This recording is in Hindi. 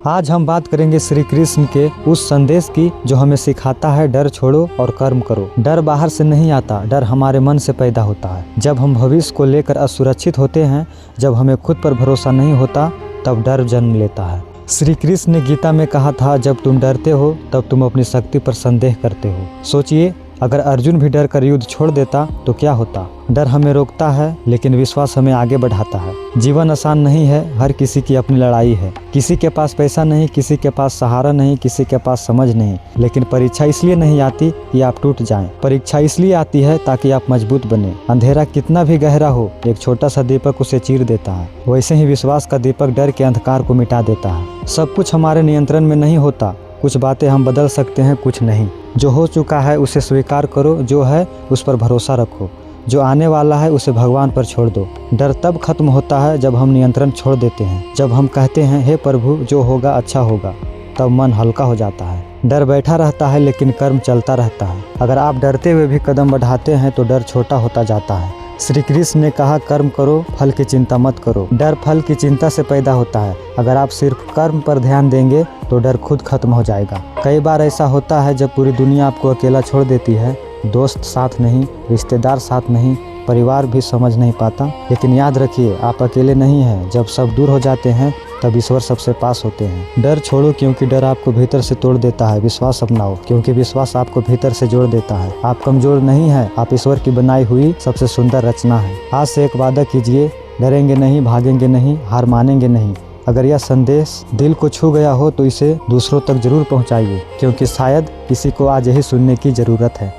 आज हम बात करेंगे श्री कृष्ण के उस संदेश की जो हमें सिखाता है डर छोड़ो और कर्म करो। डर बाहर से नहीं आता, डर हमारे मन से पैदा होता है। जब हम भविष्य को लेकर असुरक्षित होते हैं, जब हमें खुद पर भरोसा नहीं होता, तब डर जन्म लेता है। श्री कृष्ण ने गीता में कहा था, जब तुम डरते हो तब तुम अपनी शक्ति पर संदेह करते हो। सोचिए, अगर अर्जुन भी डर कर युद्ध छोड़ देता तो क्या होता। डर हमें रोकता है, लेकिन विश्वास हमें आगे बढ़ाता है। जीवन आसान नहीं है, हर किसी की अपनी लड़ाई है। किसी के पास पैसा नहीं, किसी के पास सहारा नहीं, किसी के पास समझ नहीं। लेकिन परीक्षा इसलिए नहीं आती कि आप टूट जाएं। परीक्षा इसलिए आती है ताकि आप मजबूत बने। अंधेरा कितना भी गहरा हो, एक छोटा सा दीपक उसे चीर देता है। वैसे ही विश्वास का दीपक डर के अंधकार को मिटा देता है। सब कुछ हमारे नियंत्रण में नहीं होता। कुछ बातें हम बदल सकते हैं, कुछ नहीं। जो हो चुका है उसे स्वीकार करो, जो है उस पर भरोसा रखो, जो आने वाला है उसे भगवान पर छोड़ दो। डर तब खत्म होता है जब हम नियंत्रण छोड़ देते हैं। जब हम कहते हैं, हे प्रभु जो होगा अच्छा होगा, तब मन हल्का हो जाता है। डर बैठा रहता है लेकिन कर्म चलता रहता है। अगर आप डरते हुए भी कदम बढ़ाते हैं तो डर छोटा होता जाता है। श्री कृष्ण ने कहा, कर्म करो, फल की चिंता मत करो। डर फल की चिंता से पैदा होता है। अगर आप सिर्फ कर्म पर ध्यान देंगे तो डर खुद खत्म हो जाएगा। कई बार ऐसा होता है जब पूरी दुनिया आपको अकेला छोड़ देती है। दोस्त साथ नहीं, रिश्तेदार साथ नहीं, परिवार भी समझ नहीं पाता। लेकिन याद रखिए, आप अकेले नहीं हैं। जब सब दूर हो जाते हैं तब ईश्वर सबसे पास होते हैं। डर छोड़ो, क्योंकि डर आपको भीतर से तोड़ देता है। विश्वास अपनाओ, क्योंकि विश्वास आपको भीतर से जोड़ देता है। आप कमजोर नहीं हैं, आप ईश्वर की बनाई हुई सबसे सुंदर रचना है। आज से एक वादा कीजिए, डरेंगे नहीं, भागेंगे नहीं, हार मानेंगे नहीं। अगर यह संदेश दिल को छू गया हो तो इसे दूसरों तक जरूर पहुंचाइए, क्योंकि शायद किसी को आज यही सुनने की जरूरत है।